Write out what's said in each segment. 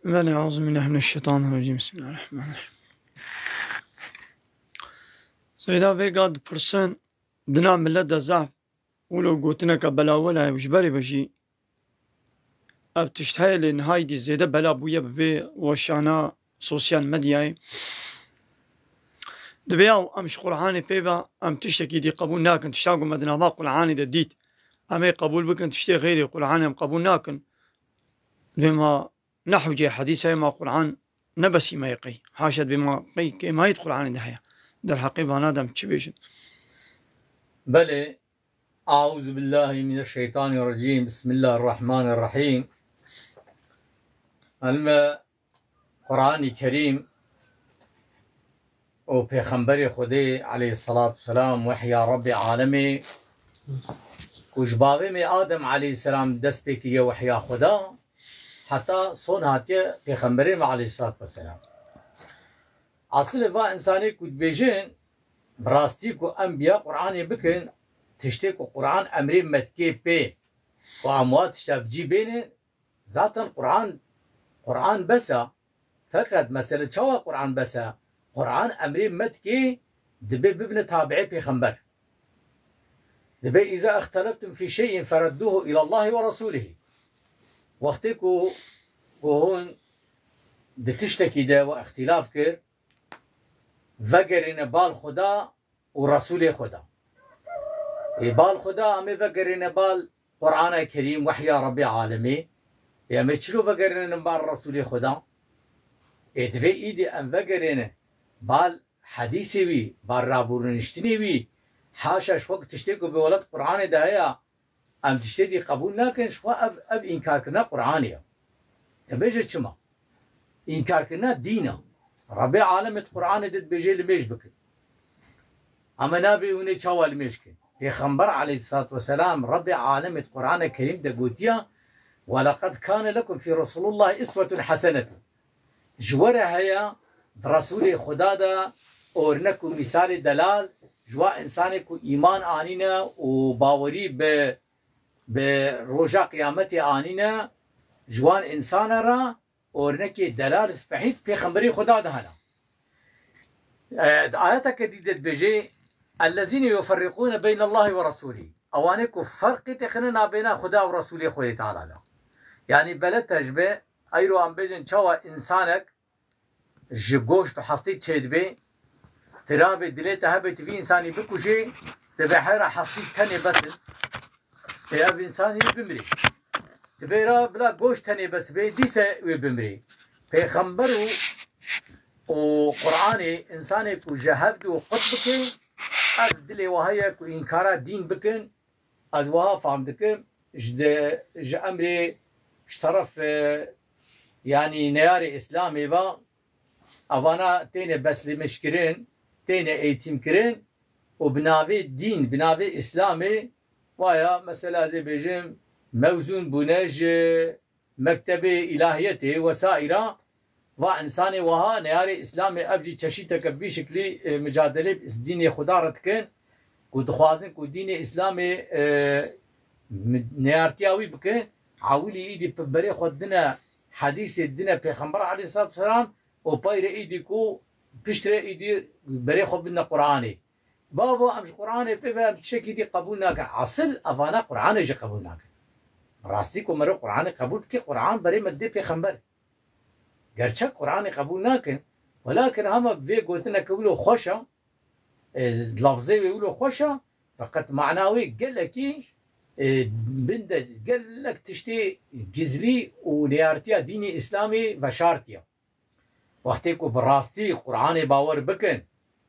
بله أعوذ بالله من الشيطان الرجيم بسم الله الرحمن الرحيم. سيدا بيقاد برسن دنا ملة زعف ولو قوتنا كبلا ولا وجبري بشي اب تشتهي لان هايدي زيادة بلا بويا ببي وشانا سوسيال ميديا دبياو امش قرعاني بيبا ام تشتكي دي قبول ناكن تشتاقو مدنا ضاق قرعاني دا ديت امي قبول بكن تشتي غيري قرعاني ام قبول ناكن بما نحو جي حديثة ما قرآن نبسي ما يقي حاشد بما قي ما يدخل عن دحيا در حقيقة نادم تشبيشن. بلى أعوذ بالله من الشيطان الرجيم بسم الله الرحمن الرحيم. القرآن الكريم و پیغمبر خدا عليه الصلاة والسلام وحي رب عالمي وجبابه من آدم عليه السلام دست بكيه وحي خدا حتى صون هاتيه پیغمبرين عليه الصلاة والسلام. اصل و انساني كود بيجين براستي كو انبياء قرآن بكن تشتي كو قرآن امري متكي بي واموات تشتاب جي بين ذاتا قرآن بسا فقط مسألة شوا قرآن بسا قرآن امري متكي دبي بابن تابعي پیغمبر دبي اذا اختلفتم في شيء فردوه الى الله ورسوله وقتی کو هون دتشتكي ده واختلاف كر وگرین بال خدا و رسول خدا بال خدا همه وگرین بال قرآن کریم وحی رب عالمی همه چلو وگرین بال رسول خدا ادوی ایدی ام وگرین بال حدیثی وی بال رابورنشتنی وی حاشش وقت تشتكو بولد قرآن ده هيا ام تشتدي قبول ناكن شو اب انكار كنا قرآنيا بيجي چما انكار كنا دينا رب عالم القرآن دد بيجي لميش بكن اما نبي وني چوال ميشكن پیغمبر عليه الصلاة والسلام رب عالم القرآن الكريم ده قوتيا ولقد كان لكم في رسول الله اسوة حسنة جوره هيا رسول خدا ده اورنكو مثال دلال جوا انسانكو ايمان آنينا و باوري بروجا قيامت آنينا جوان انسان را اورنكي دلال سبحيت پیغمبري خدا دهنا آياتك ديدت بجي الذين يفرقون بين الله ورسوله اوانكو فرق تخننا بين خدا ورسوله خدا تعالى يعني بلد تجبه ايرو ام بجن چوا انسانك جگوشت حسطي تشدبه ترابي دليت هبت في انساني بكوشي تبحيرا حسطي تاني بس يا انسان يبمري تبيرا بلا گوشت تاني بس بي ديسه يبمري پیغمبرو و قرآن انساني كو جهد و قد بكن از دلي وهي كو انكارا دين بكن از وها فهم دكن جد امري اشترف يعني نياري اسلامي با اوانا تيني بس لمشكرين تيني ايتم كرين وبناوي دين بناوي اسلامي ويا مثلا زي بيجم موزون بنج مكتب إلهيته وسائره وإنسان وها نياري إسلامي أبجي تشيتك بشكل مجادلة دين خدا رتكن ودخوازن كو دين إسلامي نيارتياوي بكن عاولي إيدي بري خدنا حديث الدين پیغمبر عليه الصلاة والسلام وباير إيدي كو بشتري إيدي بري خد بنا قرآني بابا امش قرآن بيبا بتشكي دي قبول ناكن اصل افانا قرآن جي قبول ناكن راستي كو مرو قرآن قبول كي قرآن بري مدي پیغمبر گرچه قرآن قبول ناكن ولكن هما بي قوتنا كبولو خوشا لفظي ويقولوا خوشا فقط معناوي قال لكي بنده قال لك تشتي جزلي ونيارتيا ديني اسلامي وشارتيا وقتي كو براستي قرآن باور بكن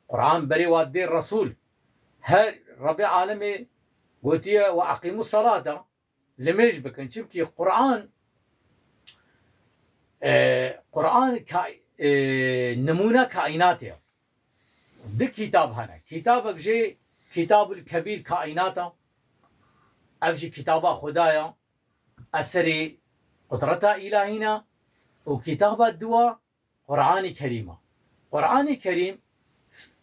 قرآن بري وادي الرسول هر ربي عالمي قوتيا وأقيموا الصلاة لميش بكن شبكي قرآن قرآن نمونة كائناتها ده كتاب هنا كتابك جي كتاب الكبير كائناتا أفجي كتابة خدايا أسري قدرتها إلهينا وكتابة الدواء قرآن كريمة قرآن كريم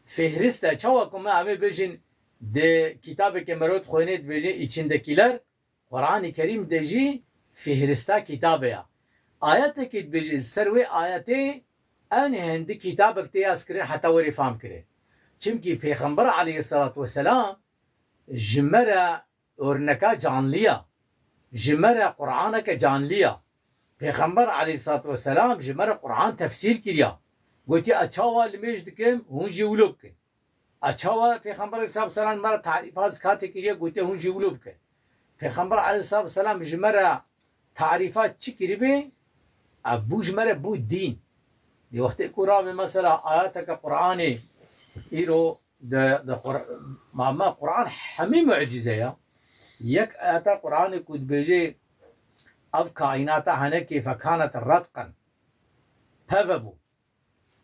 فهرسته چاوكم ما همه بجن ده كتاب كمرود خوينيت بجن içindekiler قرآن كريم دجي فهرسته كتابه آياتك بيجي سروي آياتي أنا هندي كتابك تياس كرين حتى وري فهم كرين چمكي پیغمبر عليه الصلاة والسلام جمرة ورنكا جانليا جمرة قرآنك جانليا پیغمبر عليه الصلاة والسلام جمرة قرآن تفسير كريا قلت أچاوا لميش دكم هون جولوبك أچاوا پیغمبر عليه الصلاة والسلام مرة تعريفات كاتي كريا قلت هون جولوبك پیغمبر عليه الصلاة والسلام جمرة تعريفات چي كريبه ابو جمرة بو الدين دي وقت كورا مثلا آياتك قرآني إيرو ما قرآن حمي معجزة يا يك آيات قرآن كود بيجي أف كائنات هناك فكانت رتقا هذبوا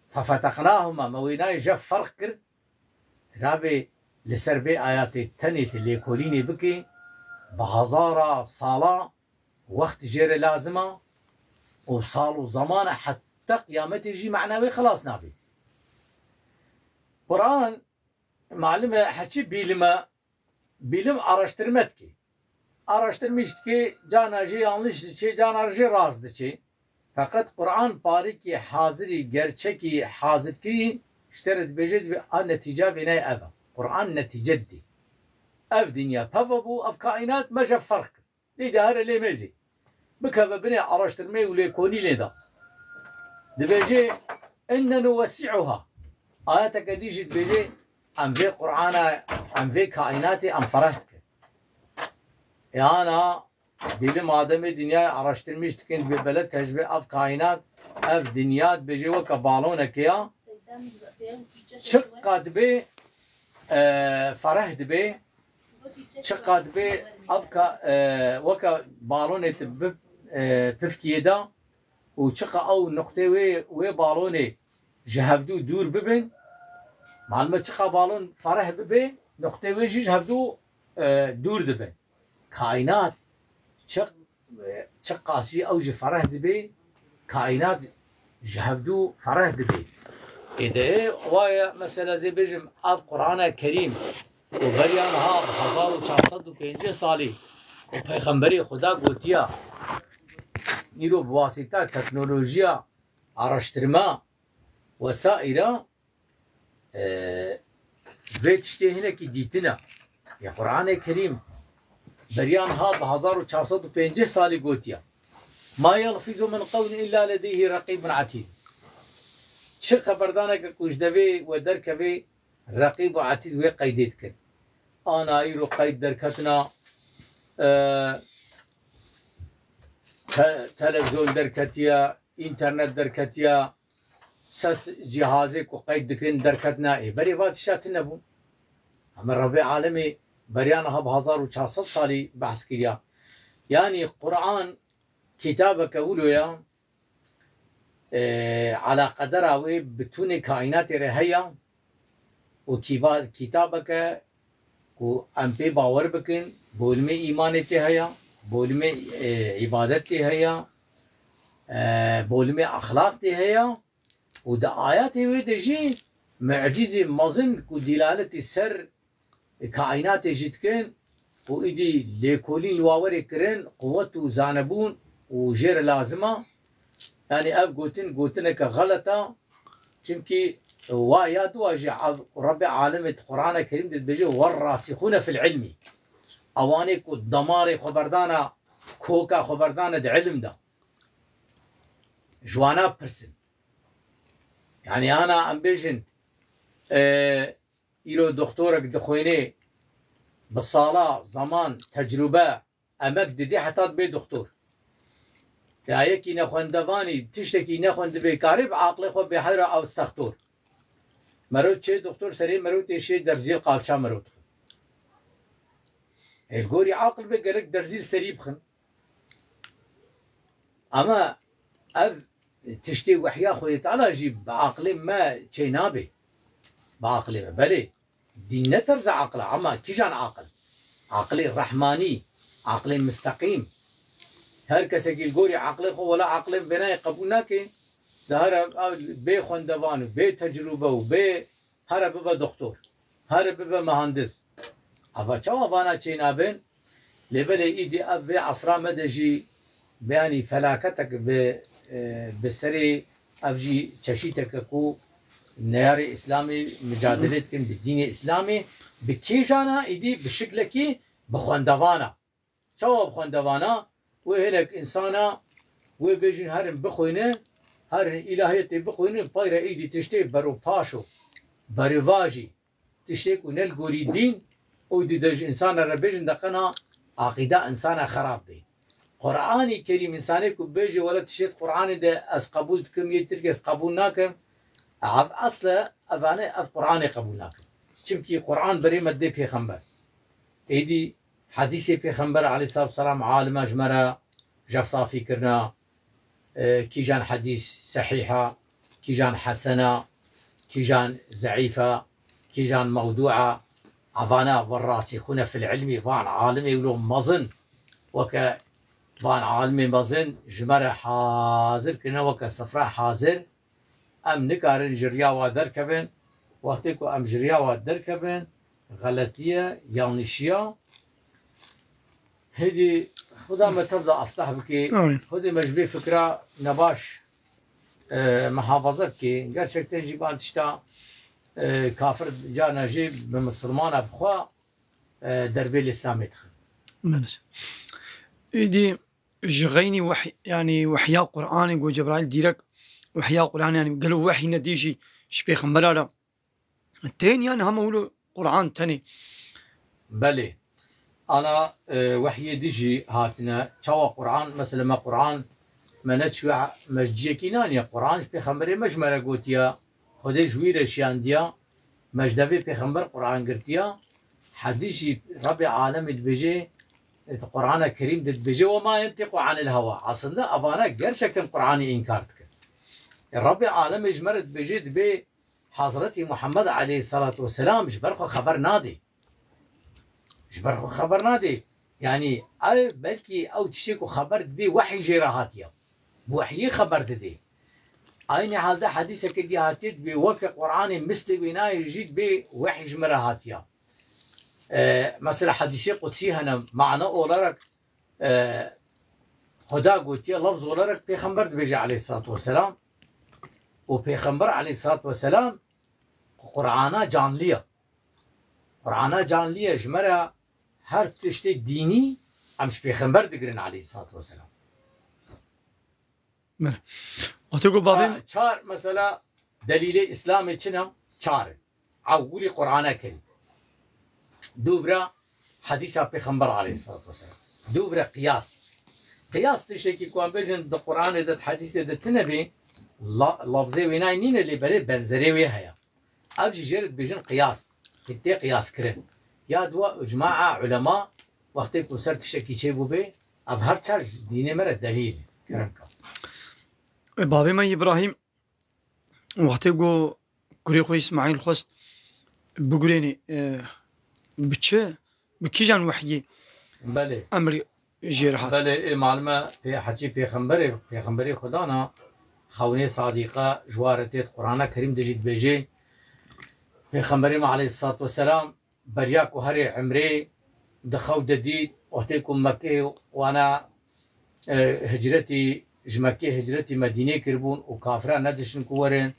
ففتقناهما مويناي جف فرق ترابي لسربي آيات التنيت اللي يقوليني بكي بهزارة صلاة وقت جير لازمة وصالوا زمان حتى قيامته يجي معنوي خلاص نابي قرآن معلمة حكي بيلم araştırmetki araştırmıştki cana ji yanlış diçi cana ji raz diçi fakat Kur'an pariki haziri gerçeki hazirki işteret beced bir an netice bine ev Kur'an neticedi ev dünya tavabu ev kainat meşe fark lidahar elemezi bikava bine araştırmayı ule koni leda dibece enne nuvessi'uha آياتك ديجي تبيجي أم في قرآن أم في كائناتي أم فرحتك يعني ديلم آدمي دنيا araştırmış تكن ببلد تجبي أف كائنات أف دنيا تبيجي وكا بالونك يا شقات بي فرح دبي شقات بي أفكا وكا بالوني تب بفكيدا وشقا أو نقطة وي بالوني جهبدو دور ببن معلومة چقا بالون فرح ببه نقطه ويجي جهبدو دور دبن كائنات چقاسي او جي فرح دبه كائنات جهبدو فرح دبه إذا وايا مثلا زي بيجم أب قرآن الكريم وبريان ها 1405 سالي وبيغمبري خدا قوتيا نيرو بواسطة تكنولوجيا araştırma وسائل فيت هنا كي ديتنا يا قرآن الكريم بريان هاب 1405 سالي قوتيا ما يلفظ من قول إلا لديه رقيب عتيد شي خبردانك كوش دبي ودركبي رقيب عتيد وقيدتك أنا ايرو قيد دركتنا تلفزيون دركتيا انترنت دركتيا سس جهازك وقيد دكين دركتنا اي بري فات شاتنا بو اما ربيع عالمي بريانها ب 1400 سالي بحث كريا يعني قرآن كتابك اولو يا على قدر اوي بتوني كائنات رهيا وكتابك و ام بي باور بكن بولمي ايمانتي هيا بولمي عبادتي هيا بولمي اخلاقتي هيا ودا آياتي ويدجي معجزة مظن كو دلالة السر كائنات جتكن وإدي ليكولين الواوري كرن قوة زانبون وجير لازمة يعني أب قوتنك غلطة چمكي وآيات واجي رب عالمة قرآن الكريم دبجي والراسخون في العلم أواني كو دماري خبردانا كوكا خبردانا د علم دا جوانا برسن يعني أنا أم بيجن إلو دكتورك دخويني بالصلاة زمان تجربة أمك دي حتى تبي دكتور ياكي نخوان دفاني تشتكي نخوان دبي قارب عقلي خو بحيرة أو استخدور مروت شي دكتور سري مروت شي درزيل قالشا مروت الجوري عاقل بقالك درزيل سري بخن أما تشتي وحيا خوي تعالى جيب بعقلي ما شي نابي بعقلي بلي ديننا ترزع عقله اما كيجان عقلي رحماني عقلي مستقيم هر كسي الجوري عقلي خو ولا عقلي بناي قبولناكي ده بي خوندوان بي تجربه وبي هر بابا دكتور هر بابا مهندس افا چاوا وانا چي نابن لبلي ايدي اب عصرا مدجي بياني فلاكتك بسري أفجي تشيتك كو نياري إسلامي مجادلتكم بالدين الإسلامي بكيجانا إيدي بشكلكي بخواندوانا شو بخواندوانا وهلك إنسانا وبيجين هرم بخوينه هرم إلهيتي بخوينه بايرا إيدي تشتي برو باشو برواجي تشتيكو نلقوري الدين ودي دج إنسان ربيجن دقنا عقيدة إنسان خراب دي قرآني كريم إنساني كو بيجي ولا تشيت قرآني ده أس قبول تكم يترك أس قبول ناكم عف أصلا أفاني أف قرآني قبول ناكم چمكي قرآن بري مدي بيخنبر إيدي حديثي بيخنبر عليه الصلاة والسلام عالم أجمرة جف صافي كرنا كيجان حديث صحيحة كيجان حسنة كيجان ضعيفة كيجان موضوعة عفانا والراسخون في العلم فان عالم يقولوا مظن وك فان عالم مظن جمرة حاضر كنا وك صفراء حاضر أم نكارن جريا ودركبن وقتكو أم جريا ودركبن غلطية يانشية هدي خدا ما تبدأ أصلح بكي هدي مجبي فكرة نباش محافظة كي gerçekten جيبان تشتا كافر جانا جيب بمسلمان بخوا دربي الإسلام يدخل. ماشي. إيدي جغيني وحي يعني وحيا قرآن يقول جبرائيل ديرك وحيا قرآن يعني قالوا وحي نديجي شبيه خمبرارا التاني يعني هم يقولوا قرآن تاني. بلي أنا وحي ديجي هاتنا شوا قرآن مثلا ما قرآن ما نتشوع مجديكي نانيا قرآن شبيه خمبري مجمرة قوتيا خودي جويرة شانديا مجدوي بيخمبر قرآن قرتيا حديثي رب عالم بيجي القرآن الكريم بيجي وما ينطق عن الهوى أصلا أبانا غير شكل قرآني إنكارتك الرب عالم إجمرت بيجي بي حضرتي محمد عليه الصلاة والسلام جبرخو خبر نادي جبرخو خبر نادي يعني أي بلكي أو تشيكو خبر دي وحي جيرهاتيا بوحي خبر دي أين هذا حديث كدي هاتيت بوقت قرآني مثل بناء يجيد بوحي جمرة هاتيا مثلا حديث قدسي هنا معنى أولارك خدا قلت لفظ أولارك بيخمبر بيجي عليه الصلاة والسلام وبيخمبر عليه الصلاة والسلام قرآنا جانلية قرآنا جانلية جمرة هر تشتي ديني أمش بيخمبر دقرن عليه الصلاة والسلام وتقول بعدين چار مثلا دليل إسلامي چنم چار عولي قرآن كريم دوبرا حديث پیغمبر عليه الصلاة والسلام دوبرا قياس تشكي كوان بجن ده قرآن ده حديث ده تنبي لفظي ويناي نين اللي بري بنزري وياها أبجي جرد بجن قياس كنتي قياس كرن يا دوا جماعة علماء وقتك وصرت تشكي شيبو بي أبهر چار ديني مرة دليل كرنكم بابي ما إبراهيم وقتی گو گوری خوی اسماعیل خواست بگورینی بچه بکی جان وحیی بله امر جرحات بله معلومه في حجی پیغمبری خدانا خوني صادقه جوارتت قرآن كريم دجيت بيجي پیغمبری عليه الصلاة والسلام برياك وهري عمري دخو دديد وقتكم مكة وانا هجرتي جمكة هجرتي مدينة كربون وكافران ندشن كورين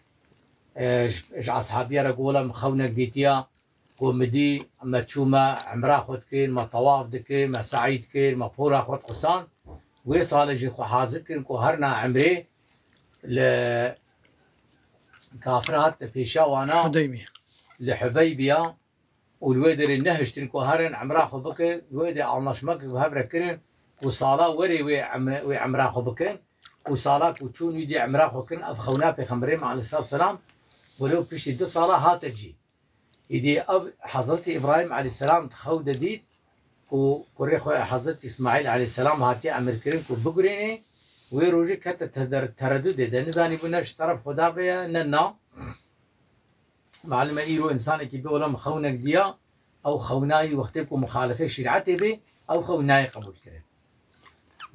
أصحابي رجولا مخونك ديتيا كومدي ما تشوما عمرا خد كين ما طواف دكين ما سعيد كين ما بورا خد قصان وصال جي خو حاضر كين كو هرنا عمري ل كافرات بيشا وانا حديبية لحبيبيا والويدر النهج تنكو هرن عمرا خو بك الويدر على نشمك وهبر كرين وصالا وري وعمرا خو بكين وصالات وتشون يدي عمرا خو كن افخونا بيغمبري عليه الصلاه والسلام ولو بيش يدي صلاه هاتجي يدي اب حضرت ابراهيم عليه السلام تخو دديد وكوري خو حضرت اسماعيل عليه السلام هاتي امر كريم كو بغريني ويروجي كت تردد ده نزاني بنش طرف خدا بيا ننا معلم ايرو انسان كي بيقول مخونك ديا او خوناي وقتكم مخالفه شريعتي بي او خوناي قبول كريم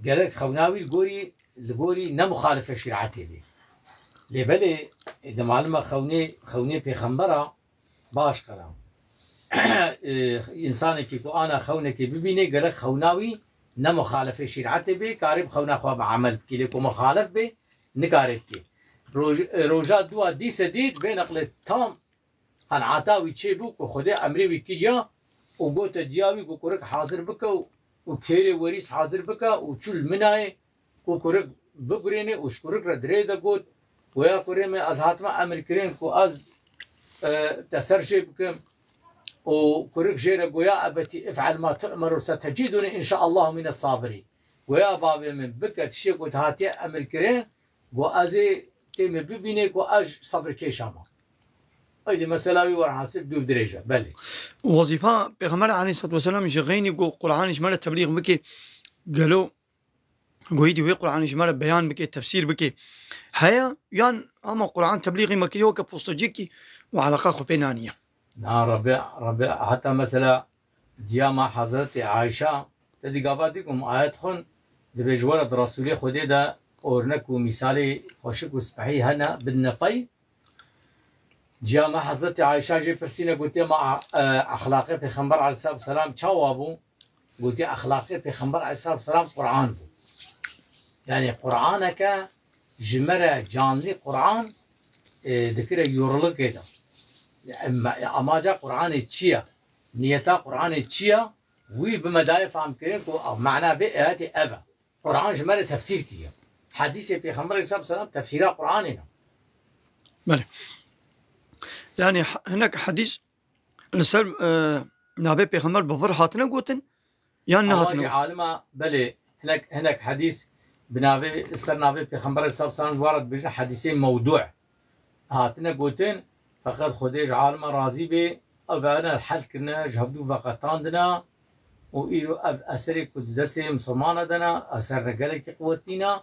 قالك خوناوي الجوري نمخالفه شريعتي بي لبلي اذا معلمه خوني بيغمبره باش كلام انسان كي انا خونك ببيني قالك خوناوي نه مخالف شریعت به کاری بخونه خواب عمل بکی که مخالف به نکاری بکی روژا دو دیس دید به نقل تام قناعتاوی چه بو که خود امری وکی یا و گوت دیاوی که کرک حاضر بکو و کیری وریس حاضر بکا و چول منای که کرک بگرینه و شکرک را دریده گوت و یا کریم از حتما امر کرین که از تسرشي بكم وكرك جيرا قويا أبتي افعل ما تؤمر ستجدني إن شاء الله من الصابرين ويا بابي من بكت تشيك وتهاتي أمر كرين وأزي تيم ببينيك وأج صبر كيشاما أيدي مسلاوي ورحاسب دوف درجة بلي وظيفة بيغمر عليه الصلاة والسلام جغيني قرآن إجمال التبليغ بكي قالوا قويدي وي قرآن إجمال بيان بكي تفسير بكي هيا يان أما قرآن تبليغي مكيو كبوستجيكي وعلاقة خبينانية نعم ربيع حتى مثلا دياما حضرت عائشة تدي قاباتكم آيات خون دبي جوارد رسولي خودي دا أورنك ومثالي خوشك وسبحي هنا بالنقي دياما حضرت عائشة جي برسينا قلت ما أخلاقي بخنبر عليه الصلاة والسلام شوابو قلت أخلاقي بخنبر عليه الصلاة والسلام قرآن بو يعني قرآنك جمرة جانلي قرآن ذكر يورلك كده اما جا قرآن تشيا نيتا قرآن تشيا وي بمدايا فهم كريم معناه بآيات أبا قرآن جمال تفسير كيا حديث في خمر صلى الله عليه وسلم تفسير قرآننا بله يعني هناك حديث نسال نابي في خمر بفرحاتنا قوتن يعني نهاتنا عالمة بله هناك حديث بنابي سر نابي في خمر صلى الله عليه وسلم ورد بجنا حديثين موضوع هاتنا قوتن فقط خودش عالم راضی به اونا الحل كنا جهبدو وقتاندنا و ایرو اثر کد دست مسلمان دنا اثر رجالك قوتنا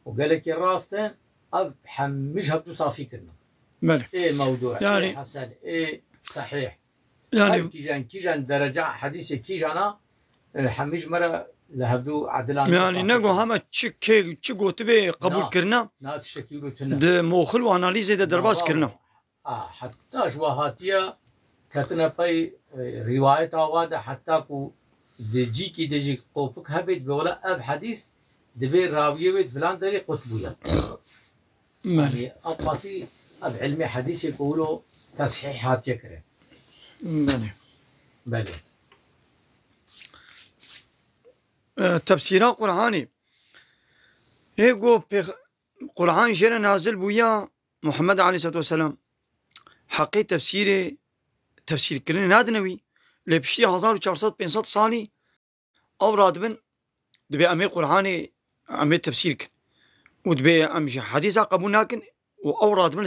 وقالك الراستن اف حمش هبدو صافي كنا بله ايه موضوع يعني ايه حسن ايه صحيح يعني كيجان درجة حديث كيجانا حمش مرة لهبدو عدلان يعني نقول هما تشي قوت به قبول كرنا نا تشكيلو تنا ده موخل واناليزه ده درباس كرنا حتى جواهاتيا كتنا باي رواية آواده حتى كو دجي كي دجي قوبك هبت بولا أب حديث دبي راوية بيت فلان داري قطبويا يعني أطلسي أب علمي حديث يقولوا تصحيحات يكره بلي تفسيرات قرآني هيقو قرآن جرى نازل بويا محمد عليه الصلاة والسلام حقي تفسير كرن نادنوي لبشي 1400 سالي او رادبن دبي امي قرآني امي تفسير كن ودبي امشي حديثة قبولناكن او رادبن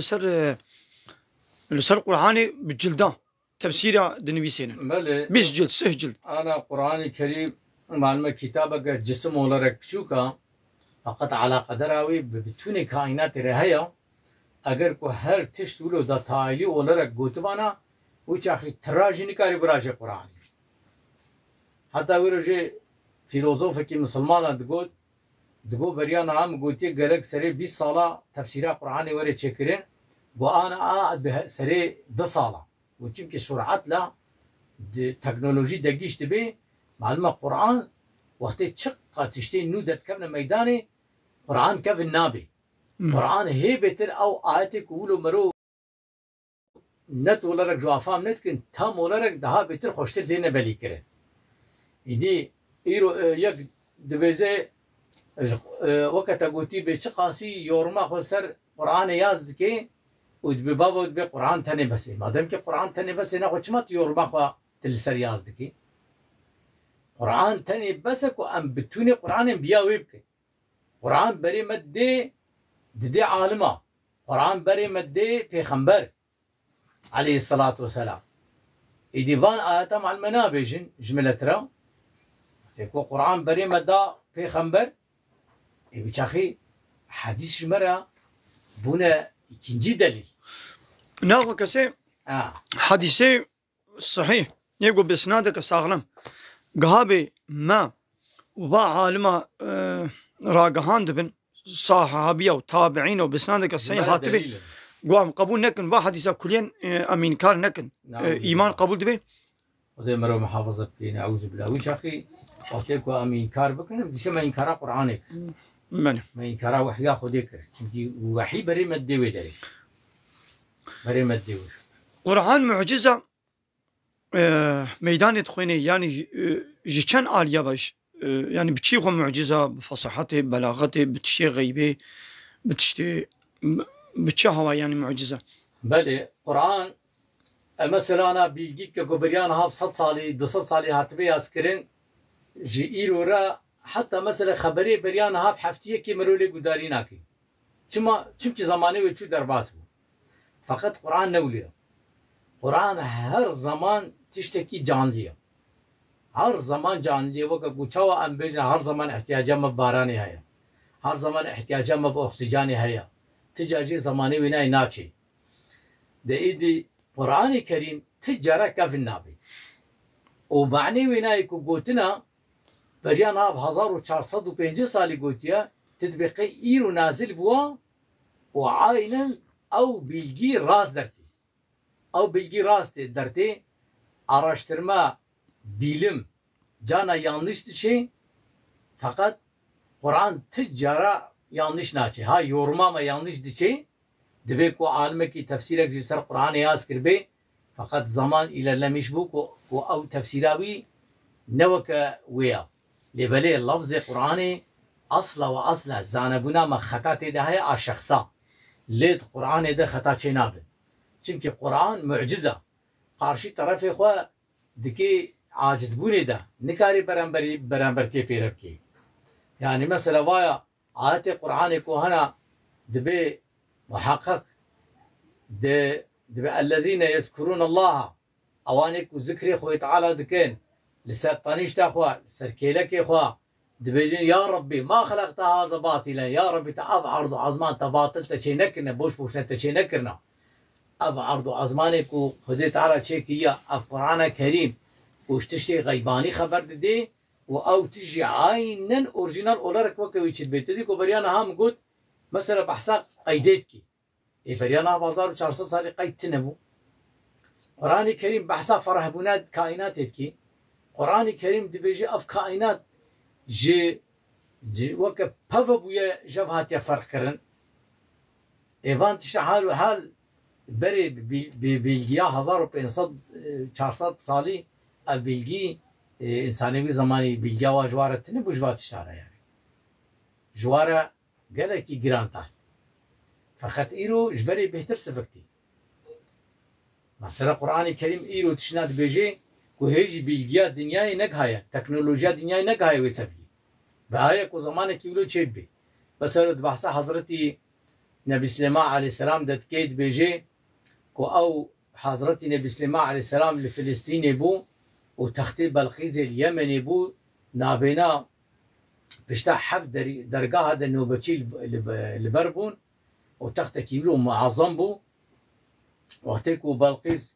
لسر قرآني بالجلدان تفسير دنوي سينا بس جلد سه جلد انا قرآني كريم معلومة كتابك جسم ولرك بشوكا فقط على قدراوي بتوني كائنات رهية اگر کو هر تشت ولو دا تایلی ولرک گوتبانا وچاخی تراجی نکاری براجه قرآن حتی ویروجه فیلوزوف کی مسلمان دگو بریان عام گوتی گلک سری 20 سالا تفسیر قرآن وری چکرین و آنا به سری 2 سالا و چون که سرعت لا تکنولوژی دگیشت به معلومه قرآن وقتی چقدر تشتی نودت کبن میدانی قرآن کبن نابی قرآن هي بتر أو آياتك ولو مرو نت ولا رك جوافام نت كن تام ولا رك ده بتر خوشتر دينا بلي كره يدي إيرو يك دبزة وقت أقولتي بتشقاسي يورما خسر قرآن يازد كي ودبابا ودب قرآن تاني بس ما دام كي قرآن تاني بس هنا خوشمات يورما خوا تلسر يازد كي قرآن تاني بس كو أم بتوني قرآن بيا ويبك قرآن بري مدة ددي عالمة قرآن بري مدي پیغمبر عليه الصلاة والسلام إديفان آياتا مع المنابجن جملترا تكو قرآن بري مدى پیغمبر بيشاخي حديث جمرة بونا يكنجي دليل ناغو كسي حديثي صحيح يقول بسنادك ساغلم قهابي ما وبا عالمة راقهان دبن صحابية وتابعين وبسنادك الصحيح هاتبه قوام قبول نكن واحد يسا كلين أمين كار نكن إيمان قبول دبه خدای مرا محافظه بکنه نعوذ بالله ویش اخی وقتی که ام انکار بکنم دیشه ما انکارا قرآن کرد بله ما انکارا وحیا خودی کرد چونکی وحی برای مدوی داری برای مدوی قرآن معجزة ميدان تخويني يعني جيشان عالية باش يعني بتشيخو معجزة بفصاحته بلاغته بتشي غيبه بتشتي بتشهوا يعني معجزة بله قرآن مثلا أنا بيجيك كبريان هاب 100 سالي 200 سالي هاتبي أسكرين جي إيرورا حتى مثلا خبري بريان هاب حفتية كي مرولي قداريناكي چونكي زماني ويچو درباس بو فقط قرآن نوليه قرآن هر زمان تشتكي جانليه هر زمان جانليه وكا قوچاوا ام بيجن هر زمان احتياجا مباراني هيا هر زمان احتياجا مباكسجاني هيا تجاجي زماني ويناي ناچي ده ايدي قرآن الكريم تجارة كاف النابي ومعني ويناي كو قوتنا بريان هاب 1450 سالي قوتيا تطبيقي ايرو نازل بوا وعاينا او bilgi راز درتي او bilgi راز درتي araştırma bilim cana yanlış diçi fakat Kur'an ticcara yanlış naçi ha yorumama yanlış diçi dibe ku almeki tefsirek jisar Kur'an yaz kirbe fakat zaman ilerlemiş bu ku او tefsiravi nevaka ويا لبلي لفظ قرآني اصلا واصلا زانبونا ما خطات ده هي الشخصا ليت قرآن ده خطا چنابن çünkü Kur'an معجزة قارشي طرف خو دكي عاجز بوني ده نكاري برانبرتي بيربكي يعني مثلا وايا آيات القرآن كو هنا دبي محقق دبي الذين يذكرون الله اوانك وذكري خو تعالى دكين لسه طنيش تاخوا سركيلك اخوا دبيجين يا ربي ما خلقت هذا باطلا يا ربي تعب عرض عظمان تباطل تشينكنا بوش تشينكنا اف عرض عظمانك وخدي تعالى تشيكيا اف قرآن كريم وش تشتي غيباني خبر دي او تجي عينا اورجينال اولارك وكويتش البيت دي كوبريانا هم قلت مثلا بحساب قيدتكي بريانا بازار 400 سالي قيد تنبو قرآن الكريم بحساب فرهبونات كائناتك قرآن الكريم دبيجي اف كائنات جي وك بويا جبهات فرق كرن ايفان تشحال حال بري بالجيا 1500 سالي البلجي انسانوي زماني بلجا وجواره تني بوجوات اشاره يعني جواره قالكي جرانتا فقط ايرو جبري بهتر سفكتي مثلا القرآن الكريم ايرو تشناد بيجي كوهيجي بلجيا دنياي نكهايا تكنولوجيا دنياي نكهايا ويسفي بهايا كو زمانه كيلو تشبي بس بحث حضرتي نبي سليمان عليه السلام دت كيد بيجي كو او حضرتي نبي سليمان عليه السلام لفلسطين بو وتختي بلقيس اليمني بو نابينا بشتا حف درجة هذا النوبتشي البربون وتخت كيلو معظم بو وقتكو بلقيس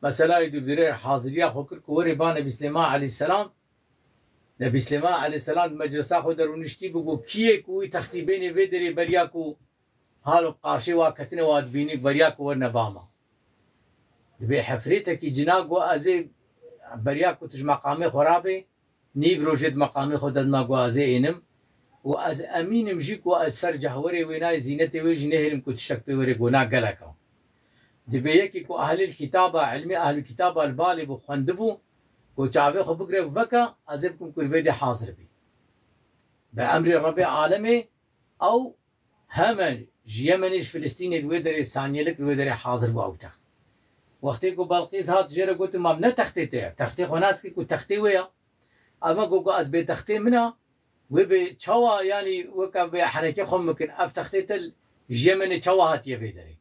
مثلا يدبرير حاضريا خوكر كوري با نبي سليمان عليه السلام نبي سليمان عليه السلام مجلس اخو درونشتي بو كيه كوي تختي بيني فيدري برياكو هالو قارشي واكتني واد بيني برياكو ورنباما دبي حفريتك جناق وازي برياكو تج مقامي خرابي نيف روجد مقامي خدد ما قوازي انم واز امين مجيكو اثر جهوري ويناي زينتي ويج نهلم كنت شك بوري قنا قلكو دبي يكيكو اهل الكتابه علمي اهل الكتابه البالي بخندبو وشعبي خو بكره فكا ازبكم كل فيديو حاضر بي بامر الربيع عالمي او همن يمنيش فلسطيني الودري ثانيه الودري حاضر بو تخت وقتی کو بلقیس هات جره قلت ما بنا تختي تختي خناس كو تختي ويا اما جو از بي تختي منا وبي تشوا يعني وكا بي حركه خم ممكن اف تختي اليمني تشوا هات يفيدري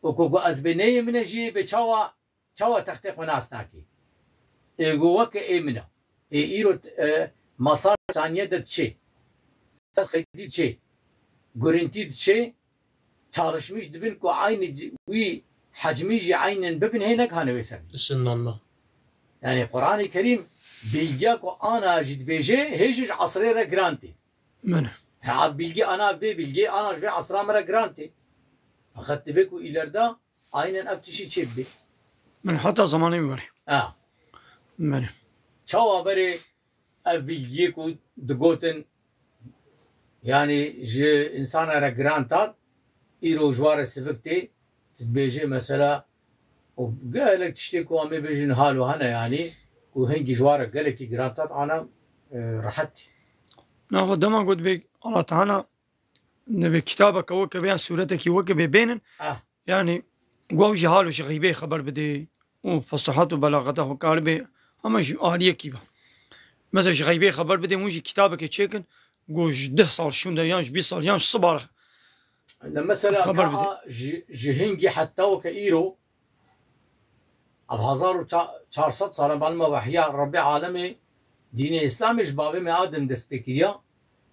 وكو از بي ني من جي بي تشوا تختي خناس ناكي ايغو وك ايمنا ايرو مسار ثانيه دتشي اساس قيدي تشي جورنتي تشي çalışmış dibin ko aynı وي حجميجي عين ببن هينك هانا ويسمي سن الله يعني القرآن الكريم بيلجاكو انا جد بيجي هيجي عصريرا جرانتي من ها بيلجي انا بيلجي انا جبي عصرا مرا جرانتي اخذت بيكو الاردا عينن ابتشي تشبي من حتى زماني بري من چاوا بري اف بيلجيكو دگوتن يعني جي انسان را جرانتات ايرو جوار سفكتي تبيجي مثلا وقالك تشتكوا امي بيجن هالو هنا يعني وهنجي جوار قالك جرانتات انا راحتي ناخذ دما قلت بك الله تعالى نبي كتابك وكبيان سورتك وكبي بينن يعني قوي جهال وشغيبي خبر بدي وفصحته بلاغته وكاربي اما عاليه كيفا مثلا شغيبي خبر بدي موجي كتابك تشيكن قوش 10 صار شون ديانش 20 صار يانش صبار مثلا خبر بدي جهنجي حتى وكايرو 1400 سال بعد ما وحيا ربي عالمي دين اسلامي جبابي ما ادم دسبكريا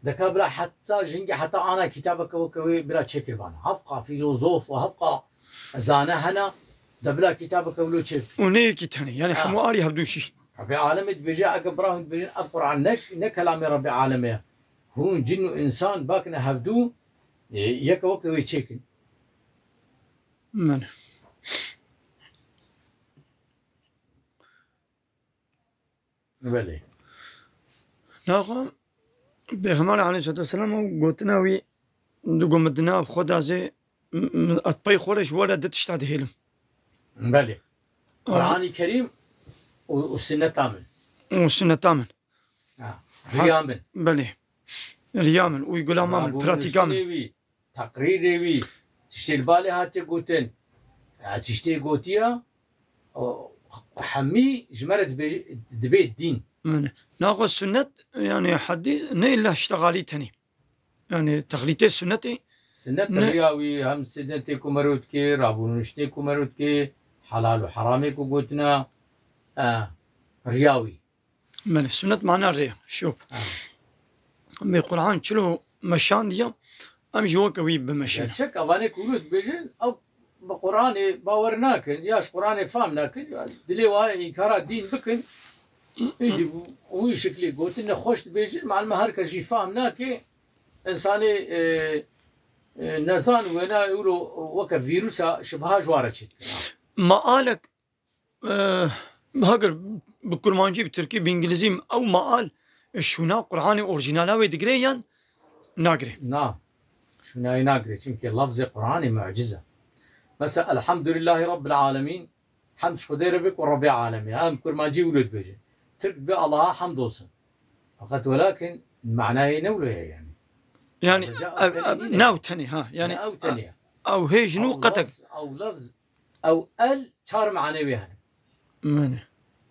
ذكا بلا حتى جنجي حتى انا كتابك وكوي بلا تشكل بانا هفقا فيلوزوف وهفقا زانا هنا دبلا كتابك ولو تشك ونيكي تاني يعني حمو آلي هبدو شي ربي عالمي بيجا اكبراهم بيجن القران نكلام ربي عالمي هون جن انسان باكنا هبدو يك وكوي تشكل من بله ناخذ بيغمار عليه الصلاة والسلام قلتنا وي دوغو مدنا بخدا زي أطبي خورش ولا دتشتاد هيلم بله القرآن الكريم والسنة تامن والسنة تامن ريامن بله ريامن ويقول امامن براتيكامن تقريري وي تشتي البالي هاتي قوتن تشتي قوتيا حمي جمرت دبي الدين ناخذ سنة يعني حديث نيلا اشتغالي تاني يعني تغليتي سنتي سنة رياوي هم سنتي كمروتكي رابونشتي كمروتكي حلال وحرامي كوغوتنا رياوي من السنة معناها الريا شوف من القرآن شلو مشان ديا أم جواك ويب بمشان شك أباني كولود بيجن أو بقرآن باورناكن ياش قرآن فهمناكن دلي واي إنكار دين بكن يجي وي شكلي قلت إنه خوش بيجن مع المهاركة جي فهمناكي إنساني نزان وينا يقولوا وك فيروسا شبهها جوارتشت ما قالك هاجر بكل ما نجيب تركي بإنجليزي أو ما قال شونا قرآن أورجينالا ويدقريان ناقري نعم شونا ناقري يمكن لفظ قرآني معجزة مثلا الحمد لله رب العالمين حمد شكدير بك ورب العالمين هم كل ما نجي ولد بيجي ترك بي الله حمد وصل فقط ولكن معناه نوله يعني ناو تاني ها يعني أو تانية أو هي جنو قتك أو لفظ أو ال شار معنوي هنا ماني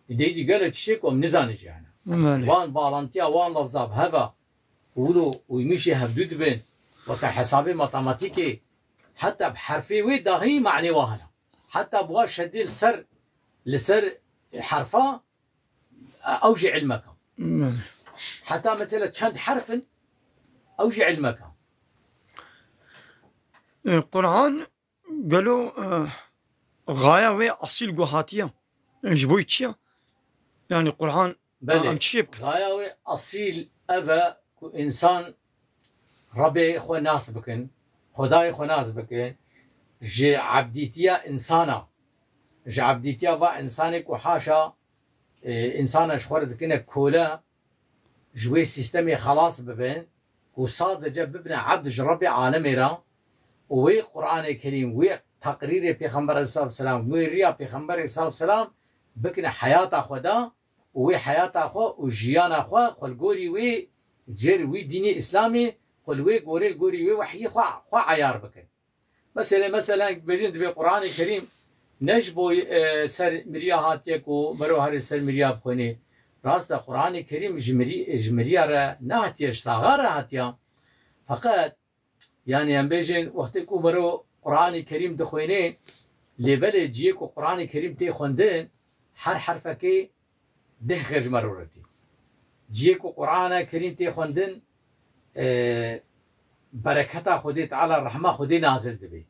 يدي قال تشيك ومنزانج يعني ماني وان بالانتيا وان لفظاب هذا ولو ويمشي هبدود بين وكحسابي ماتماتيكي حتى بحرفي ويداهي معني وهنا حتى بوا شديل سر لسر حرفا أوجي علمك ماني حتى مثلا تشند حرف أوجي علمك القرآن قالوا غاية وي أصيل قهاتية جبوي تشيا يعني القرآن بلي غاية وي أصيل أذا إنسان ربي خو ناس بكن خداي خو ناس بكن جي عبديتيا إنسانا جي عبديتيا فا إنسانك وحاشا إنسانا شخورد كنا كولا جوي سيستمي خلاص ببين وصادجة ببنا عبد ربي عالمي را وي قرآن الكريم وي تقرير پیغمبر الصلاة والسلام وي ريا پیغمبر الصلاة والسلام بكنا حياة خدا وي حياة خو وجيانا خو خلقوري وي جير وي ديني إسلامي خلوي قوري القوري وي وحي خو عيار بكن مثلا بجند بالقرآن الكريم نجبو سر مريا هاتيكو مرو هاري سر مريا بخوني راست القرآن الكريم جمريا را نهاتيش صغار هاتيا فقط يعني هم بيجن وقتكو برو قرآن الكريم دخويني لبل جيكو قرآن الكريم تي خوندن هر حرفكي ده خرج مرورتي جيكو قرآن الكريم تي خوندن بركتا خودي تعالى الرحمة خودي نازل دبي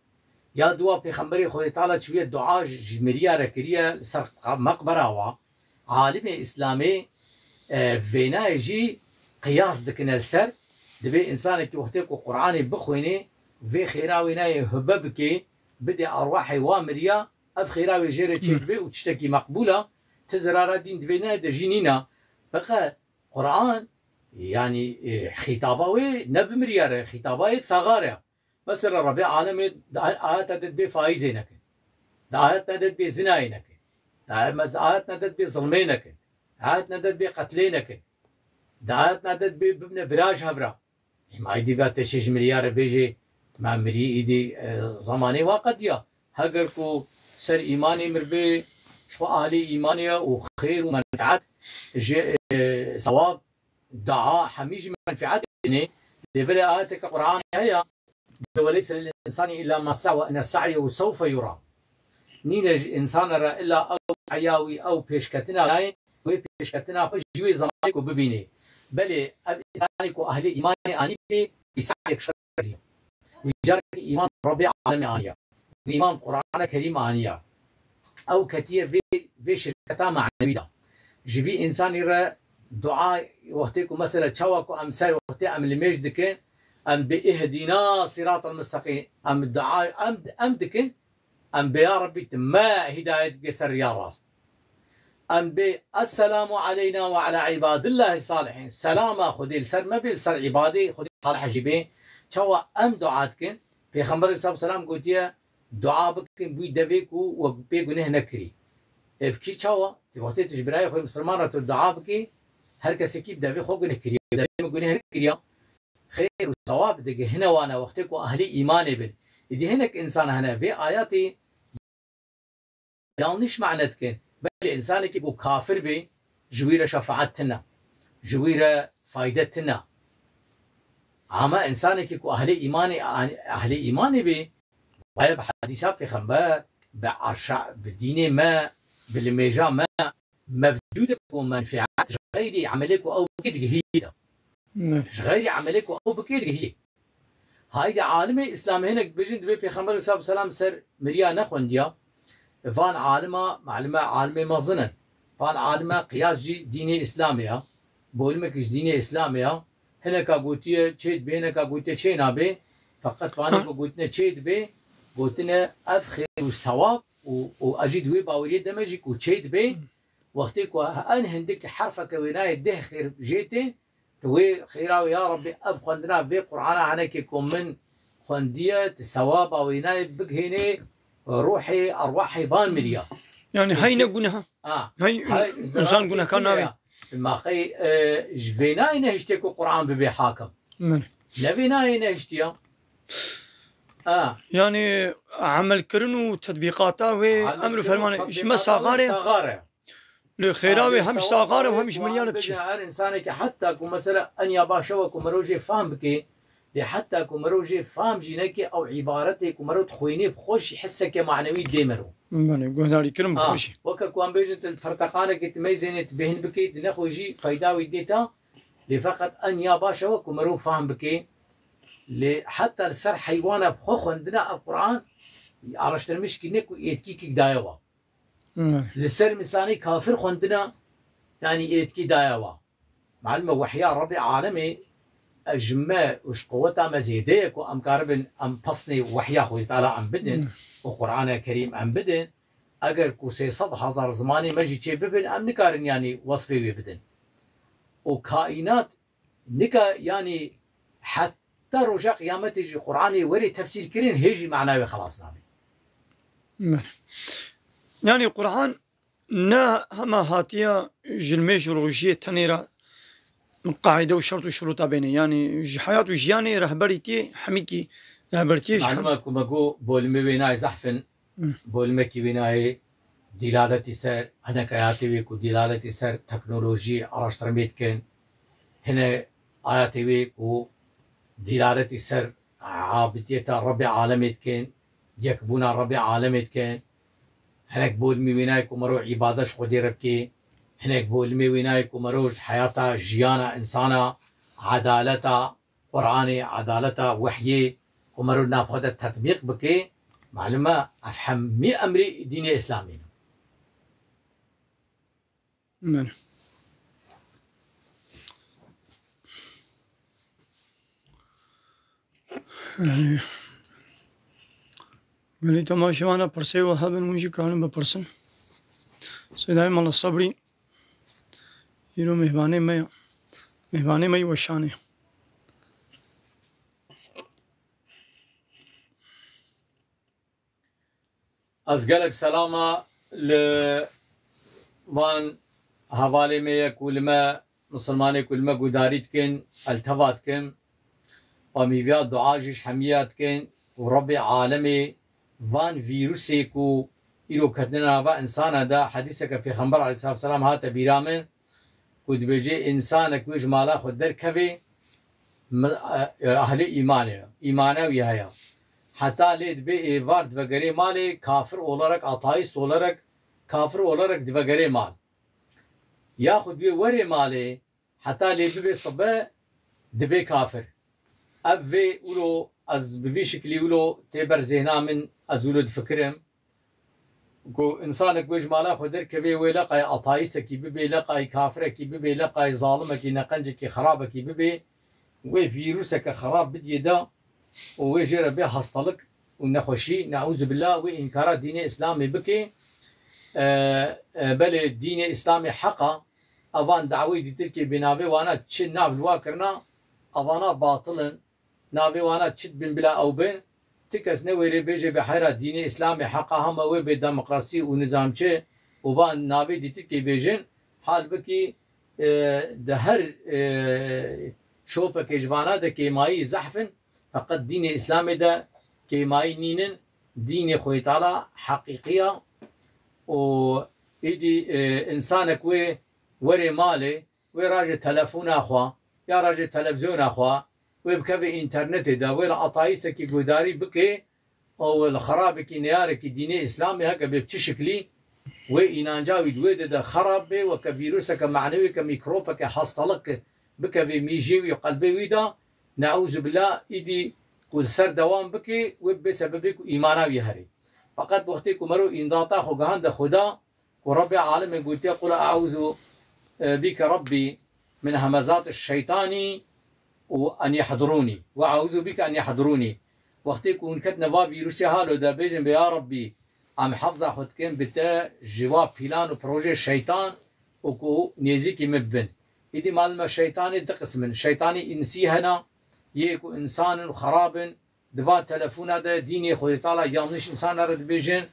يا دوا بيخمبري خودي تعالى شوية دعاء جمريا ركريا سر مقبرة وا عالم إسلامي فينا يجي قياس دكنا السر دبي إنسان وقتكو قرآن بخويني في خيراوينا هببكي بدي أرواحي وامريا اف خيراوي جيري تشيك بي وتشتكي مقبوله تزرار دين دبينا دجينينا بقى قران يعني خطابه نب مريار خطابه صغار مثلا ربيع عالم آيات تدبي فايزينك آيات تدبي زناينك آيات تدبي ظلمينك آيات تدبي قتلينك آيات تدبي ببن براج هبرا ما يدي فات تشيش مريار بيجي ما مري إيدي زماني وقديا هجركو سر إيماني مربي شو أهلي إيمانيا وخير ومنفعات ثواب دعاء حميج منفعات لبلا آياتك القرآن هي وليس للإنسان إلا ما سعى وأن السعي سوف يرى نين الإنسان را إلا أو سعياوي أو بيشكتنا لاين وبيشكتنا خوش جوي زمانك وببيني بل إنسانك وأهل إيماني آني بي يسعيك شرية ويجارك إيمان ربي عالمي آنيا وإيمان قرآن كريم آنيا أو كثير في شركتا معنوية جبي إنسان را دعاء وقتكم مثلا شواكو أمثال وقت أم الميج دكين أم بإهدنا صراط المستقيم أم الدعاء أم دكين أم بيا ربي ما هداية قسر يا راس أم بالسلام علينا وعلى عباد الله الصالحين سلام خذي السر ما بالسر عبادي خذي صالح جبين شوا أم دعاتكن في خمر الصلاة والسلام قلت يا دعاء بكن بي دبيكو وبيكو نه نكري بكي شوا وقت تجبراي خوي مسلمان رتو الدعاء بكي هر کسی کی دبی خو گنه کریه دبی گنه کریه خیر و ثواب دگه هنا وانا وقتك واهل ایمان بن دي هناك انسان هنا في اياتي yanlış معناتك بل انسان كي كافر بي جويره شفاعتنا جويره فايدتنا اما انسان كي اهل ايمان بي وهي بحديثات في خنبا بعرشا بالدين ما بالميجا ما موجودة ومنفعات غير عملك أو بكيد هي غير عملك أو بكيد هي هاي عالم الإسلام هناك بيجند بي خمر صلى الله عليه وسلم سر مريا نخونديا فان عالمة ما ظنن فان عالمة قياس جي ديني إسلامية بولمك ديني إسلامية هناك قوتية تشيد بي هناك قوتية تشينا بي فقط فانك قوتنا تشيد بي قوتنا أفخر والثواب وأجد وي باورية دمجك وتشيد بي وقتك وأن هندك حرفك ويناي ده خير جيتي توي خيراوي يا ربي أب خندنا في قرآن عنك يكون من خندية ثواب ويناي بقهني روحي أرواحي بان مليا يعني هاي نقولها هاي إنسان قلنا كان نبي ما خي جفيناي نهشتك قرآن ببي حاكم نبيناي نهشتيا يعني عمل كرنو تطبيقاته وأمر فرمان إيش ما صغاره لخيراوي هم صغاره وهمش مليار شيء هر إنسانك حتى كم مثلا أن يباشوا كمروجي فهم بك لحتى كمروجي فهم جينك أو عبارتك كمرو تخويني بخوش يحسك معنوي ديمرو يعني يقول هذا الكلام بخوش وكم بيجت الفرتقانة تميزين تبين بك نخوجي فايداوي ديتا لفقط أن يباشوا كمرو فهم بك لحتى السر حيوانه بخوخ عندنا القرآن عرشت المشكلة نكو يتكيك دايوا للسر مساني كافر خندنا يعني يتكي دايوا معلمة وحيا ربي عالمي أجمع وش قوتها مزيدك وأم كاربن أم بصني وحيا خوي تعالى أم بدن وقرآن كريم أم بدن أجر كوسي 100,000 زماني مجي شيء ببن أم نكارن يعني وصفي بدن وكائنات نكا يعني حتى رجع قيامته يجي قرآني وري تفسير كرين هيجي معناه خلاص نامي يعني القرآن نا هما هاتيا جلميش وروجية تنيرا قاعدة وشرط وشروط بيني يعني حياة وجياني رهبرتي حميكي رهبرتيش معلومة كمجو بولمي ويناي زحفن بولمي كي ويناي دلالة سر هنا كياتي ويكو دلالة سر تكنولوجي أراشترميت كن هنا آياتي ويكو دلالة سر عابدية ربي عالميت كن يكبونا ربي عالميت كن هناك بولمي ويناي كمرو عبادش خدي ربكي هناك بولمي ويناي كمرو حياتا جيانا إنسانا عدالتا قرآني عدالتا وحيي كمرو نافذة تطبيق بكي معلومة أفهم مي أمري ديني إسلامي من ولی تماشاوانا پرسه و هبن موجی کارن بپرسن سیدای مال صبری ایرو مهمانه می و شانه از گلک سلامه وان حواله می کلمه مسلمانه کلمه گوداریت کن التفات کن و میویات دعاجش حمیات کن و رب عالمی وان ویروسی کو ایرو کتننا و انسان دا حدیثه که پیغمبر علیه السلام هات بیرامن کود بجه انسان کوش مالا خود در کوی اهل ایمانه وی هیا حتی لید به ایوارد وگره مال کافر olarak ateist olarak kafir olarak divagare mal yahud bir veri mali hatta lid be sabah dibe kafir ev ve ulo az bi şekli ulo teber zihna min az ulo fikrim ko insan ko jmala khuder ke ve laqay ateist ki be laqay kafir ki be laqay zalim ki naqanj ki kharab ki be ve virüs ki kharab bidi da و جرى به hastalık ونخوشي نعوذ بالله وإنكار دين إسلامي بكي بل دين إسلامي حقا أوان دعوي دي تركي بنابي وانا تشد ناف الواكرنا أوانا باطلا نابي وانا تشد بن بلا أو بين تكس نويري بيجي بحيرا دين إسلامي حقا هم وي بديمقراطي ونظام چه وبان نابي دي تركي بيجين حال بكي ده هر شوفة كجوانا ده كيماي زحفن فقط دين إسلامي ده كيماي نينن دين خوي تعالى حقيقية و إيدي إنسانك وري مالي وراجع تلفون أخوا يا راجع تلفزيون أخوا وبكفي إنترنت ده ولا أطايستك جوداري بكي أو الخراب كي نيارك دين إسلامي هكا بتشكلي وإنانجاوي دويد ده خراب وكفيروسك معنوي كميكروبك حصلك بكفي ميجي قلبي ويدا نعوذ بالله إيدي كل سر دوام بكي وبسببك إيمانا ويهري فقط وقتك مرو إنضاطا خجهان ده خدا ورب العالم قلت قل أعوذ بك ربي من همزات الشيطان وأن يحضروني وأعوذ بك أن يحضروني وقتك ونكتنا باب فيروسي هالو ده بيجن يا ربي عم حفظة خدكين بتا جواب بلان وبروجي الشيطان وكو نيزيكي مبن إيدي مالما الشيطاني تقسم الشيطاني إنسي هنا يكو إنسان خراب دفا تلفونا ده ديني خود تعالى يانش إنسان رد بيجن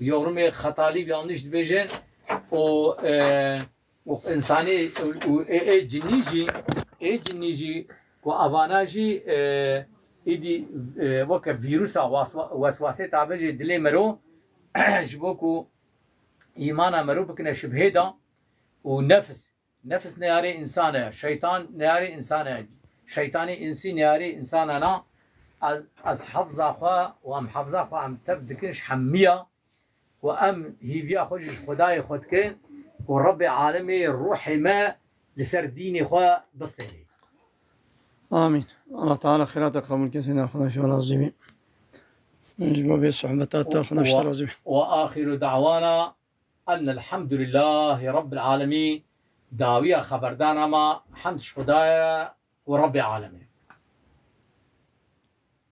يورمي خطالي يانش بيجن و إنساني جنيجي كو أفاناجي إيدي وكا فيروسا وسواسي تابجي دلي مرو جبوكو إيمانا مرو بكنا شبهيدا ونفس نياري إنسانة شيطان نياري إنسانة شيطاني إنسي نياري إنسان أنا از حفظة خوا وام حفظة خوا عم تبدكنش حمية وام هيفيا خوشش خداي خدكن ورب عالمي الروح ما لسر ديني خوا بسطيني آمين الله تعالى خيراتك قبول كسينا خدا شو العظيم نجمع بالصحبتات خدا شو العظيم وآخر دعوانا أن الحمد لله رب العالمين داوية خبردانا ما حمد خدايا ورب العالمين